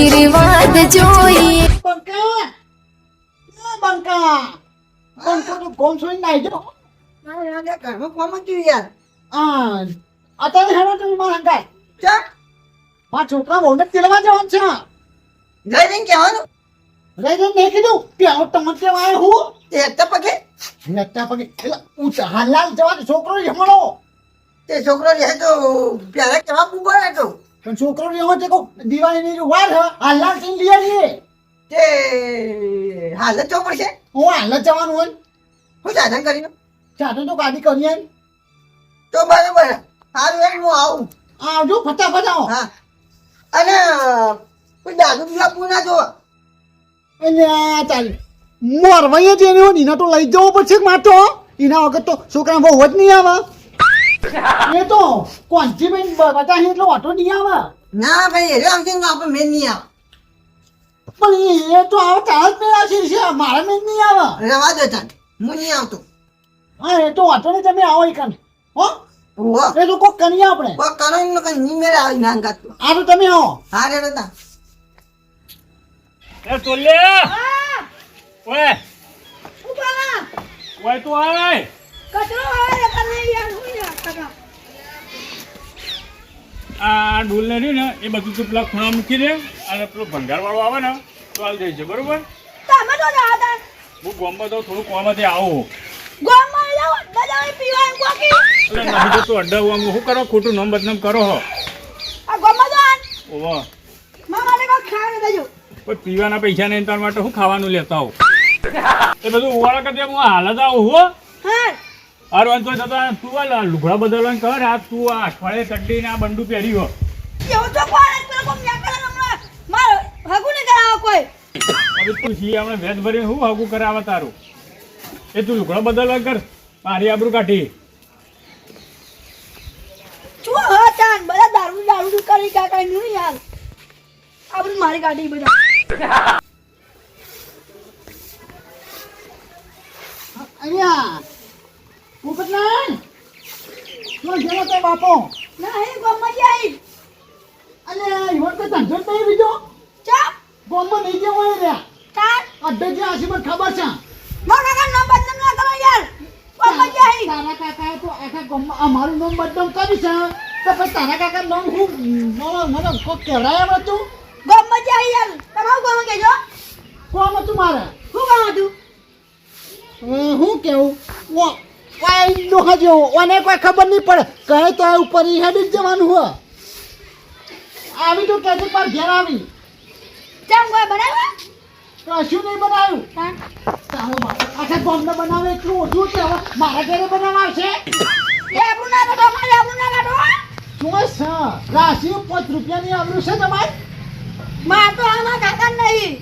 આશીર્વાદ જોઈએ. બંકા બંકા બંકા તો કોમ છોડી નાઈ જો ઘરમાં કોમ હતું યાર. અત્યારે હેડો તમે મારા હંગાય ચા મારા છોકરા બહુ ને તેડવા જવાનું છે જઈ જઈને કહેવાનું રહી જઈને નહીં કીધું પેલો તમને કેવા આવ્યો હું તે હેઠતા પગે નેતા પગે એટલે ઊંચા હાલાલ જવા છોકરો જમણો તે છોકરો રહે તો પહેલા કેવા ઉભો હતો પણ છોકરો એવો છે કહું દિવાળીની જો વાર હાલાલ થઈને લઈ આવીએ તે હાલત જો પડશે હું હાલ જ જવાનું હોય હું સાધન કરીને ચાલો તો ગાડી કરીએ તો બરાબર સારું એમ હું આવું આવજો ફટાફટ આવો હા અને કોઈ દાદુ પીવા પૂના જો એટલે ચાલ મોરવાઈએ જેને હોય એના તો લઈ જવો પડશે માટો એના વગર તો છોકરા બહુ જ નહીં આવે એ તો કોણથી બેન બધા એટલો ઓટો નહીં આવે ના ભાઈ એટલે આમ છે આપણે મેન નહીં આવે પણ એ તો આવે તાર જ મેળા છે મારા મેં નહીં આવે રવા દે તાન હું નહીં આવતો હા એ તો ઓટો ને તમે આવો એકન હો ઓહો એ તો કોક કરીએ આપણે કોઈ કરો એમ કઈ નહીં મેળા આવી ના ગાત આ તો તમે આવો હા રે તા એ તોલે ઓય ઓય તું આય આ ડોલ ને રહ્યું ને એ બધું તું પેલા ખૂણા મૂકી દે અને પેલો ભંગાર વાળો આવે ને તો હાલ જઈ છે બરોબર હું ગોમમાં તો થોડું કોમાંથી આવું એટલે નહીં તો તું અડ્ડા આમ શું કરો ખોટું નામ બદનામ કરો હો ઓવા કોઈ પીવાના પૈસા નહીં તાર માટે શું ખાવાનું લેતા આવું એ બધું ઉવાળા કરતી હું હાલ જ આવું હો અરે વાંધો થતા તું આ લુગડા બદલવાનું કર આ તું આ અઠવાડિયે ચડ્ડીને આ બંડું પહેરી હો હવે તું સી આપણે ભેદ ભરીને શું હગું કરાવે તારું એ તું લુગડા બદલવા કર મારી આબરૂ કાઢી મારી ગાડી બધા અહીંયા ઉપરનાન તું જેલો તો બાપો ના હે ગમમાં આવી અને ઈવન તો ધંધો નહીં બીજો ચા ગોમમાં નહીં જેવો એ રહ્યા તા અડ્ડે જે આશી મને ખબર છે મારા કાકા નામ બદનામ ના કરો યાર ગમમાં આવી તારા કાકાએ તો આખા ગોમમાં અમારું નામ બદનામ કરી છે તો પછી તારા કાકા નામ હું મને કોક કહેવડાય એમ હતું ગમમાં આવી યાર તમારું ગમ કેજો કોમ હતું મારે શું કામ હતું હું કેવું કઈ ડોહા જેવો ઓને કોઈ ખબર નહીં પડે કહે તો આ ઉપર હેડી જ જવાનું હોય આવી તો કેજે પર ઘેર આવી ચમ કોઈ બનાવ્યા કશું નહીં બનાવ્યું તા તારો બાપ આખા ગામને બનાવે એટલું ઓછું છે હવે મારા ઘરે બનાવવા આવશે એ આપણું ના કાઢો મારે આપણું ના કાઢો શું છે રાશિ 5 રૂપિયાની આવડું છે તમારે માર તો આમાં કાકા નહીં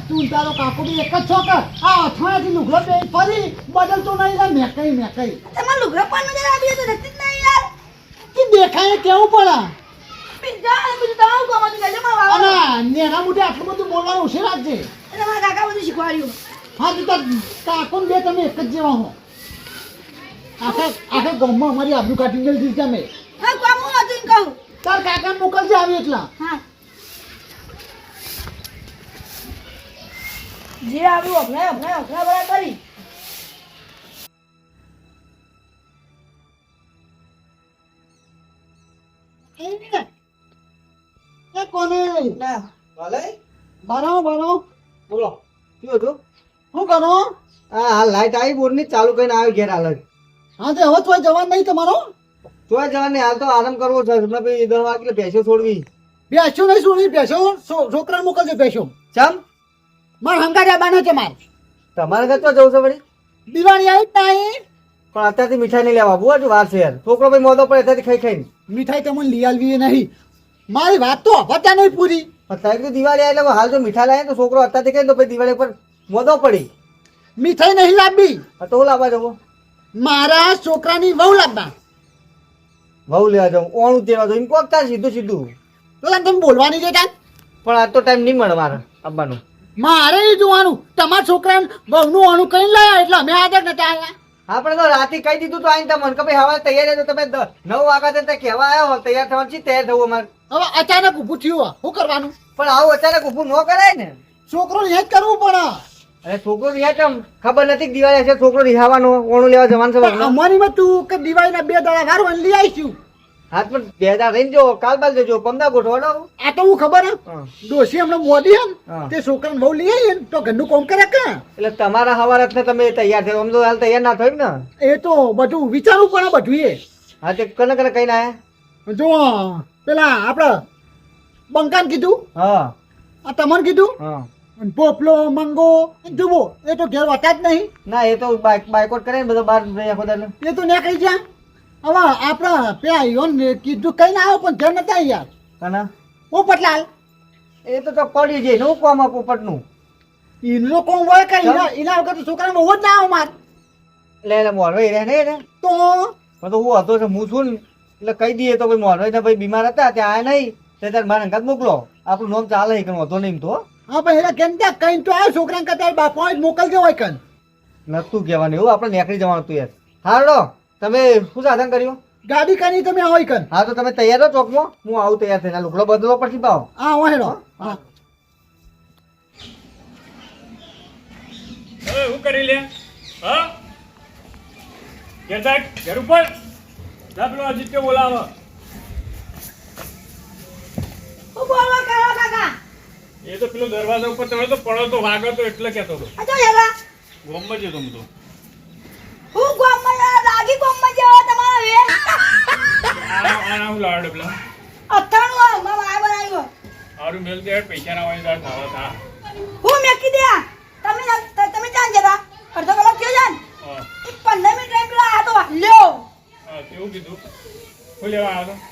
તું તારો કાકો બી એક જ છોકર આ અથવાથી લુગડો પહેરી ફરી બદલતો નહીં મેં કઈ તમારું લુગડો પણ નજર આવી તો નથી જ નહીં યાર તું દેખાય કેવું પડે બીજા બીજું તમારું ગમ હતું કેજો મારા અને બાબા નેના મુઢે આટલું બધું બોલવાનું છે રાજ્ય એટલે મારા કાકા બધું શીખવાડ્યું હા તો તાર કાકો ને બે તમે એક જ જેવા હો આખા ગામમાં અમારી આબરૂ કાઢી ગયેલી છે તમે હા કોમ હું હતું એમ કહું તાર કાકા મોકલજે આવી એટલા હા જે આવ્યું અભરાય બરા કરી એ કોને ના ભલે બારો બોલો શું હતું શું કરો હા હાલ લાઈટ આવી બોરની ચાલુ કરીને આવી ઘેર હાલ હા તે હવે તો જવાન નહીં તમારો તો જવાની હાલ તો આરામ કરવો છે હમણાં પછી 10 વાગે ભેંસો છોડવી બેસો નહીં છોડી બેસો છોકરા મોકલજો બેસો ચમ માર હંગાર આવવાનો છે માર તમારે ઘર તો જવું છે વળી દિવાળી આવી નહીં પણ અત્યારથી મીઠાઈ નહીં લેવા બહુ જ વાર છે યાર છોકરો ભાઈ મોદો પડે અત્યારથી ખાઈ ખાઈને મીઠાઈ તમને લઈ આવવી નહીં મારી વાત તો હપતા નહીં પૂરી અત્યારે તો દિવાળી આવી એટલે હાલ જો મીઠાઈ લાવે તો છોકરો અત્યારથી ખાઈ તો પછી દિવાળી પર મોદો પડી મીઠાઈ નહીં લાવવી તો લાવવા જવો મારા છોકરાની વહુ લાવવા વહુ લેવા જાઉં ઓણું તેવા જાઉં એમ કોક તાર સીધું સીધું તો તમે બોલવાની છે કાન પણ આજ તો ટાઈમ નહીં મળે મારે આવવાનું મારે એ જોવાનું તમારા છોકરાને વહુનું અણુ કઈ લાયા એટલે અમે આગળ નતા આવ્યા આપણે તો રાતે કહી દીધું તો આઈને તમને કે ભાઈ હવા તૈયાર રહેજો તમે 9 વાગ્યા ત્યાં કહેવા આવ્યો તૈયાર થવાનું છે તૈયાર થવું અમારે હવે અચાનક ઊભું થયું હો. શું કરવાનું? પણ આવું અચાનક ઊભું ન કરાય ને. છોકરો એ જ કરવું પડે. અરે છોકરો રિયા કેમ ખબર નથી કે દિવાળી છે છોકરો રિહાવાનો ઓણું લેવા જવાનું છે વગર. અમારીમાં તું કે દિવાળીના 2 દાડા વાર હોય ને લઈ આવીશું. હાથ પણ 2 દાડા રહીને જો કાલ બાલ જજો પમદા ગોઠવાડો. આ તો હું ખબર હે હા. ડોશી હમણાં મોદી હે ને, હા. તે છોકરાને બહુ લઈ આવીએ ને તો ઘરનું કામ કરે કે. એટલે તમારા હવારત ને તમે તૈયાર થયો આમ તો હાલ તૈયાર ના થયું ને. એ તો બધું વિચારવું પડે બધું એ. હા તે કને કને કઈ ના જો પેલા આપડે બંકાને કીધું, હા આ તમને કીધું, હા અને પોપલો મંગો જુઓ એ તો ઘેર હોતા જ નહીં. ના એ તો બાયકોટ કરે ને બધો બહાર આખો દાડો. એ તો નીકળી જાય. હવે આપડે પેલા ઈવન કીધું કઈ ના આવો પણ ઘેર નતા યાર. કના ઓ પટલાલ એ તો પડી જાય નું કોમ આપું પટનું. એનો કોમ હોય કઈ એના વગર તો છોકરાને બહુ જ ના આવો માર. એટલે મોરવાઈ રહે ને તો પણ તો હું હતો છે હું છું ને એટલે કહી દઈએ તો ભાઈ મોરવાઈ ને ભાઈ બીમાર હતા ત્યાં આયા નહીં તે તાર મારા અંગાત મોકલો આપણું નામ ચાલે કે વાંધો નહીં એમ તો. હા પણ એને કેમ ત્યાં કઈ તો આવ્યો છોકરાને કદાચ બાપો જ મોકલજો હોય કન. નતું કહેવાનું એવું આપણે નીકળી જવાનું હતું યાર. હાલો તમે શું સાધન કર્યું? ગાડી કરી તમે હોય કન. હા તો તમે તૈયાર હો ચોકમાં હું આવું તૈયાર થઈને લુગડો બદલો પછી પાવ. હા હોય હા. હવે શું કરી લે? હા ઘેર જા, ઘેર ઉપર જા, પેલો આદિત્ય બોલાવે. હું બોલો કરો કાકા એ તો પેલો દરવાજા ઉપર ચડ્યો તો પડ્યો તો વાગ્યો તો એટલે કહેતો હતો. આ જો હેલા ગોમમાં જતો હું તો. હું ગામમાં લાગી ગામમાં જેવા તમારા વે આના હું લાવડે પેલા અથાણું આ મારા આ બનાવ્યો સારું મેલ દે પૈસા ના હોય તાર ખાવા થા. હું મેકી દે તમે જાન જરા અડધો કલાક થયો જાન હા 15 મિનિટ ટાઈમ લા તો લ્યો હા તેવું કીધું. શું લેવા આવ્યો હતો?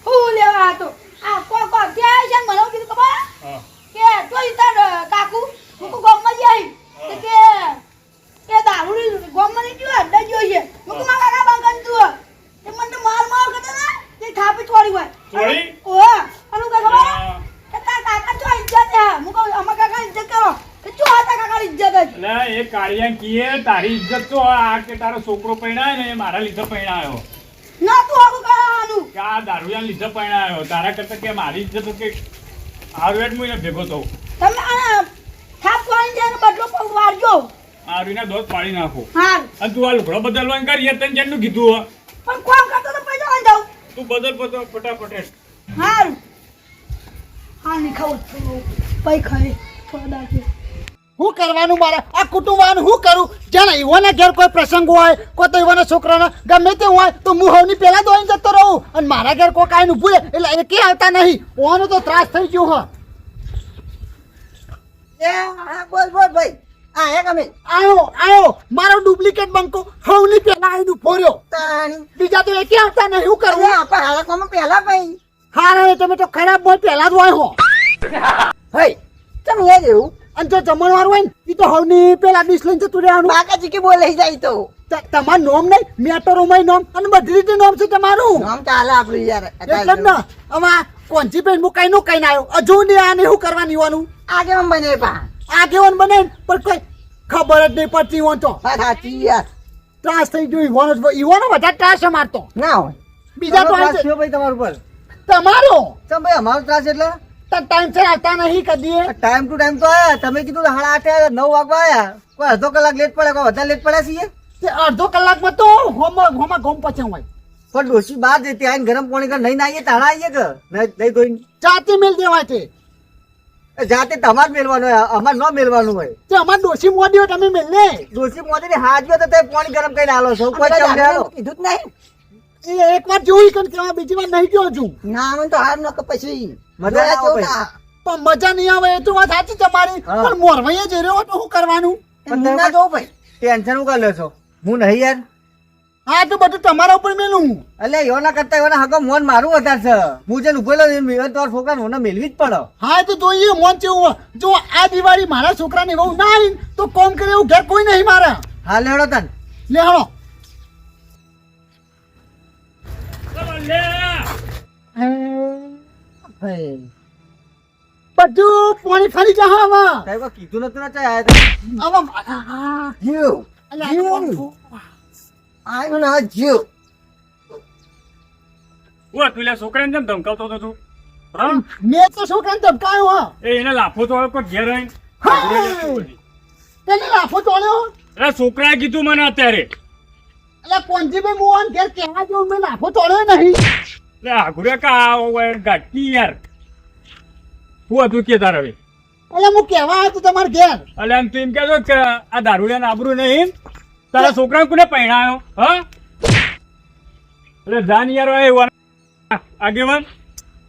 હું લેવા હતો આ કો ક્યાં છે મને કીધું ખબર હા કે તો ઈતા કાકુ હું ગામમાં જઈ તો કે દારૂડી ગામમાં ની જો અડ્ડા જોઈએ હું મારા કાકા બંગન તું તે મને તો માર કરતા ને તે થાપી છોડી હોય છોડી? ઓ અનુ કા ખબર કે તા કાકા તો ઇજ્જત હે હું કહું અમાર કાકા ઇજ્જત કરો કે જો હતા કાકા ઇજ્જત જ એટલે એ કાળિયા કીએ તારી ઇજ્જત તો આ કે તારો છોકરો પૈણાય ને એ મારા લીધે પૈણાયો. ના તું આવું કરવાનું કે આ દારૂયા લીધે પૈણાયો તારા કરતા કે મારી ઇજ્જત કે આરવેટ મુઈને ભેગો થઉં. તમે આ થાપ કોણ જાય બદલો પગ વારજો આરવીના દોત પાડી નાખો. હાર અને તું આ લુગડો બદલવાનું કરીએ તને જેનું કીધું હો. પણ કોમ કરતો તો પૈસા વાંધો તું બદલ ફટાફટ. હાર હા ની ખાવ પૈ ખાય થોડા છે શું કરવાનું મારે આ કુટુંબવાનું શું કરું? જાણે ઈવોના ઘેર કોઈ પ્રસંગ હોય કોઈ તો ઈવોના છોકરાના ગમે તે હોય તો હું હવની પહેલા દોઈને જતો રહું અને મારા ઘેર કોઈ કાંઈ ઊભું રહે એટલે એ કે આવતા નહીં. ઓનો તો ત્રાસ થઈ ગયો હો. બોલ બોલ ભાઈ આ હે કમે આયો મારો ડુપ્લિકેટ બંકો હવની પહેલા આવીને ઉભો રહ્યો. બીજા તો એકે આવતા નહીં. શું કરવું? આપણે હાલકમાં પહેલા ભાઈ હારા તમે તો ખરાબ બોલ પહેલા જ હોય હો. ભાઈ તમે યાદ એવું અને જો જમણવાર હોય ને એ તો હવની પેલા ડીશ લઈને જતું રહેવાનું. બાકાજી કે બોલે જાય તો તમારું નોમ નહીં મેટરોમાં નોમ અને બધી રીતે નોમ છે તમારું. નામ ચાલે આપણું યાર એટલે જ ને હવે કોન્ચી પેન મુકાઈ નું કઈ ના આવ્યો હજુ ને આને શું કરવાની ઈવાનું આગે બને પા આગેવાન બને ને પણ કોઈ ખબર જ નહીં પડતી ઈવન તો સાચી યાર ત્રાસ થઈ ગયો ઈવાનો વધારે ત્રાસ છે મારતો. ના હોય બીજા તો ત્રાસ થયો ભાઈ તમારું પર તમારો ચમ ભાઈ અમારો ત્રાસ એટલે ટાઈમ છે આવતા નહીં કદી. ટાઈમ ટુ ટાઈમ તો આયા તમે કીધું 8:30 9 વાગવા આયા કોઈ અડધો કલાક લેટ પડે કોઈ વધારે લેટ પડ્યા છીએ તે અડધો કલાકમાં તો હોમાં ગોમ પછી હોય પણ ડોશી બહાર જતી આઈને ગરમ પાણી કર નહીં નાઈએ તાણા આવીએ કે નહીં ધોઈને જાતે મેલ દેવાય તે. જાતે તમારે મેળવાનું હોય અમારે ન મેળવાનું હોય તે અમાર ડોશી મોડી હોય તમે મેલ ને ડોશી મોદી હાજ્યો તો તે પાણી ગરમ કરીને આલો છો કોઈ ચમ આલો કીધું જ નહીં એ એક વાર જોઈ કે કેવા બીજી વાર નહીં જોઉં છું. ના મને તો હાર ન કે પછી મજા ના આવે પણ મજા નહીં આવે એ તો વાત સાચી તમારી. હા. પણ મોરવાઈએ જઈ રહ્યો તો શું કરવાનું? પણ ના જો ભાઈ ટેન્શન ઉકા લે છો હું નહીં યાર હા તો બધું તમારા ઉપર મેલું. એટલે એના કરતા એના હકો મોન મારું વધારે છે હું જેને ઉભેલો તો છોકરા મને મેળવી જ પડે હા તો જોઈએ મોન કેવું. જો આ દિવાળી મારા છોકરાની વહુ ના આવી તો કોમ કરે એવું ઘેર કોઈ નહીં મારા. હાલ હેડો તન લે હળો. બધું પાણી ફરી જા હવે. કઈ કોઈ કીધું નતું ને ચાય આયા હવે જીવ આયો ના જીવ હું તું લે છોકરાને જેમ ધમકાવતો હતો તું. હા મેં તો છોકરાને ધમકાયો હો. એ એને લાફો તો કોઈ ઘેર આવીને હા. ઘરે જતું તેને લાફો તોડ્યો. અરે છોકરાએ કીધું મને અત્યારે એટલે કોંજીભાઈ મોહન ઘેર કહેવા જેવું મેં લાફો તોડ્યો નહીં. એટલે આઘુરે કા ગાટકી યાર શું હતું કે તારે હવે એટલે હું કહેવા આવ્યો તો તમારે ઘેર. એટલે આમ તું એમ કહેતો કે આ દારૂડિયાને આબરૂ નહીં તારા છોકરાને કોને પહેણાયો હા એટલે જાન યાર હોય એવા આગેવાન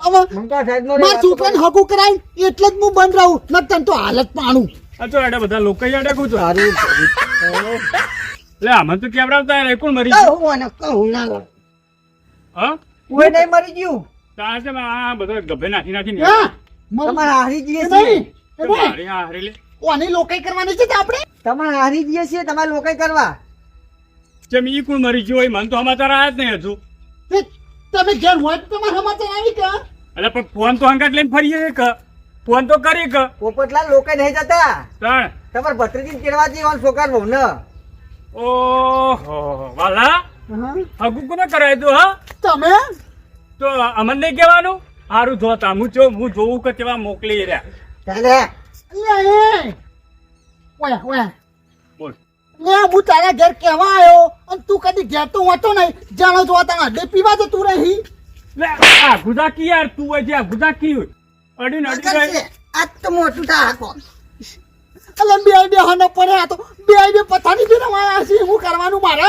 હવે મમતા સાહેબ નો મારા છોકરાને હગું કરાય એટલે જ હું બંધ રહું ન તને તો હાલત પાણું. આ તો એડા બધા લોકો યાર કહું છું એટલે આમાં તો કેવડાવતા યાર કોણ મરી ગયું હા કોઈ નહીં મરી ગયું તાર છે આ બધા ગભે નાખી નાખીને હા, તમારે હારી જઈએ એ છીએ નહીં, એ નહીં. મારી આ હારી લે કોની લોકાઈ કરવાની છે તે આપણે? તમારે હારી જઈએ છીએ તમારે લોકો કરવા જેમ ઈ કોણ મરી ગયો હોય મને તો સમાચાર આયા જ નહીં હજુ તે તમે ઘેર હોય તો તમારે સમાચાર આવી કે? એટલે પણ ફોન તો હંગાટ લઈને ફરીએ કે ફોન તો કરી કે પોપટલાલ લોકો નહીં જતા તાણ તમારે ભત્રીજી કેળવા જઈએ છોકરા બહુ ને ઓહો વાલા હા. હગુ કોને કરાય તું હા તમે તો અમને નહીં કહેવાનું સારું જોતા હું જોઉં કે કેવા મોકલી રહ્યા ચાલે અલ્યા એ ઓયા ઓયા બોલ લે હું તારા ઘેર કહેવા આવ્યો અને તું કદી ઘેર તો હોતો નહીં જાણો છો તારા અડે પીવા તો તું રહી. લે આ ગુદાકી યાર તું હોય જે આ ગુદાકી અડીને અડી રહી આ તો મોટું ઠાકો એટલે બે હનો પડે આ તો બે પથારી ફેરવાયા છે હું કરવાનું મારે.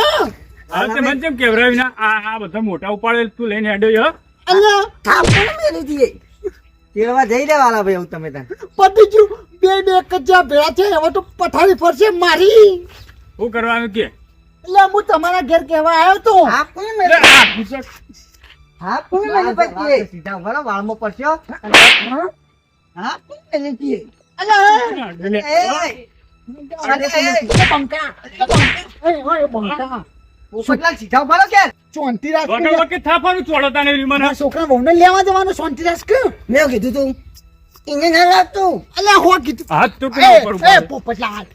હા તે મને કેમ કેવરાવી ના આ બધા મોટા ઉપાડે તું લઈને હેડ્યો અલ્યા કેળવા જઈ રહેવાના ભાઈ હું તમે ત્યાં પતી ગયું બે એક જ જ્યાં ભેળા છે હવે તો પથારી ફરશે મારી. શું કરવાનું કે એટલે હું તમારા ઘેર કહેવા આવ્યો તો. લે, આ ગુદાક. હા કોણ લઈને પછી સીધા ઉભા વાળમાં પડશો હા કોણ લઈને જઈએ અલ્યા લે, એ બંકા એ બંકા એ ઓય બંકા પોપટલાલ સીધા ઉભા રહો કે શાંતિ રાખ. વખત વખત થાપાનું ચોળતા નહીં મને મારા છોકરા બહુને લેવા જવાનું શાંતિ રાખ કે. મેં કીધું તું એને ના લાગતું અલ્યા હો કીધું. હાથ તો એ ઉપર એ ઉપર પોપટલાલ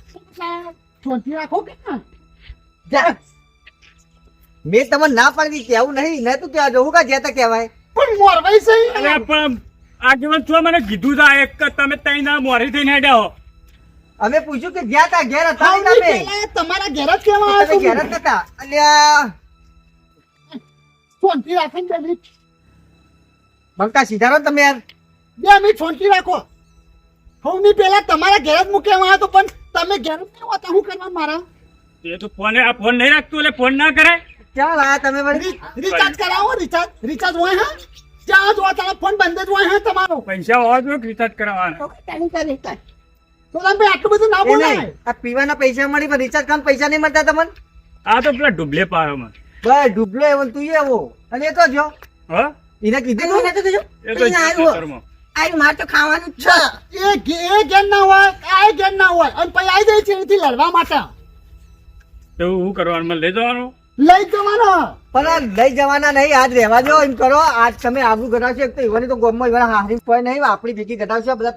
શાંતિ રાખો કે ના? જા મેં તમને ના પાડી કેવું નહીં ને તું ત્યાં જવું કા જેતા કહેવાય પણ મોરવાઈ છે અરે પણ આગેવાન છો મને કીધું તા એક કે તમે તઈ ના મોરી થઈને હેડ્યા હો અમે પૂછ્યું કે જ્યાં તા ઘેર હતા ને આવડી તમે પહેલા તમારા ઘેર જ કેવા તમે આવ્યો ઘેર જ નતા અલ્યા શાંતિ રાખીને બે મિનિટ બંકા સીધા રહો તમે યાર 2 મિનિટ શાંતિ રાખો. હવની પહેલા તમારા ઘેર જ મૂકવામાં આવ્યો તો પણ તમે ઘેર જ નહીં હોતા શું કરવા મારા? એ તો ફોન આ ફોન નહીં રાખતું એટલે ફોન ના કરાય ચાલ આ તમે વળી રિચાર્જ કરાવો રિચાર્જ હોય હા જ્યાં જો તારા ફોન બંધ જ હોય હા તમારો. પૈસા હોવા જોઈએ કે રિચાર્જ કરાવવાના તો તમે આટલું બધું ના એ બોલાય. નહીં આ પીવાના પૈસા મળી પણ રિચાર્જ કામ પૈસા નહીં મળતા તમને આ તો પેલા ડુબલે પાયો મને બસ ડૂબલો એવો ને તું એવો અને એ તો જો હા એને કીધું તું? એ તો ખેતરમાં. મારે તો ખાવાનું જ છે એ ઘેર ના હોય આ ઘેર ના હોય અને પછી આવી જાય છે એનાથી લડવા માટે તો શું કરવાનું મને લઈ જવાનું લઈ જવાનો. પણ આ લઈ જવાના નહીં આજ રહેવા દો એમ કરો આજ તમે આબરૂ ઘટાડશો એક તો ઈવાની તો ગોમમાં ઈવાના હારી કોઈ નહીં આપણી ભેગી ઘટાડશો બધા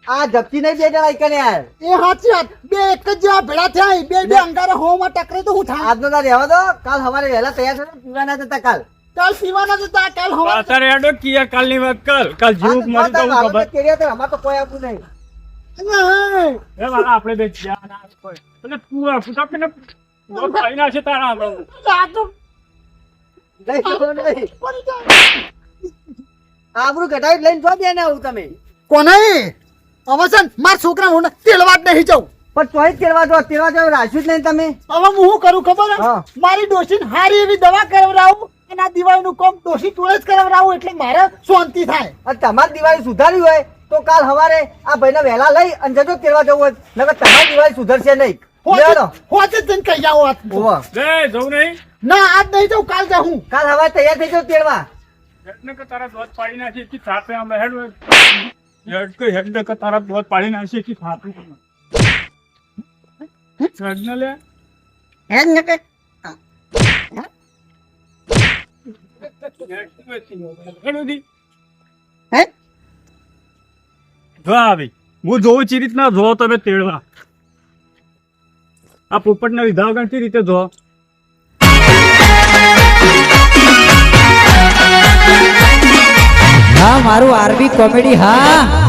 આ જપતી નહીં બે જણા એકને યાર એ સાચી વાત બે એક જ જેવા ભેળા થયા બે અંગારે હોમાં ટકરે તો હું થાય. આજનો ના રહેવા દો કાલ સવારે વહેલા તૈયાર થશે પીવાના જતા કાલ કાલ પીવાના જતા કાલ હવા અત્યારે હેડો કે યાર કાલની વાત કાલ જીવક મળી તો હું ખબર અમાર તો કોઈ આપવું નહીં નહીં. એ વાલા આપણે બે જ્યાં ના કોઈ એટલે તું આ ફૂટા પેને દોર ખાઈ નાખશે તારા આપણે આ તો લઈ જવો નહીં પડી જાય. આબરૂ ઘટાડી લઈને જો બેન આવું તમે કોને અવસન માર છોકરા હું તેલવા જ નહીં જાઉં. પણ તોય તેડવા જો રાખ્યું જ નહીં તમે હવે હું શું કરું ખબર હે? હા. મારી ડોશીને હારી એવી દવા કરાવરાવું અને આ દિવાળીનું કામ ડોશી જોડે જ કરાવરાવું એટલે મારે શાંતિ થાય. અને તમારી દિવાળી સુધારી હોય તો કાલ સવારે આ ભાઈને વહેલા લઈ અને જજો તેડવા જવું હોય નકર તમારી દિવાળી સુધરશે નહીં લેવાનો. હોજે જ જઈને કહી જાઓ વાત. ઓવા. લે જવું નહીં ના આજ નહીં જાઉં કાલ જાઉં. કાલ સવારે તૈયાર થઈ જાવ તેડવા હેડને કે તારા દોત પાડી નાખી કે થાપે આમ હેડ હેડને કે તારા દોત પાડી નાખી કે થાપે હેડને લે હેડ દી હે? જો આવી હું જોઉં ચી રીતના જો તમે તેડવા આ પોપટના લીધા વગર ચી રીતે જો ના મારું આરબી કોમેડી હા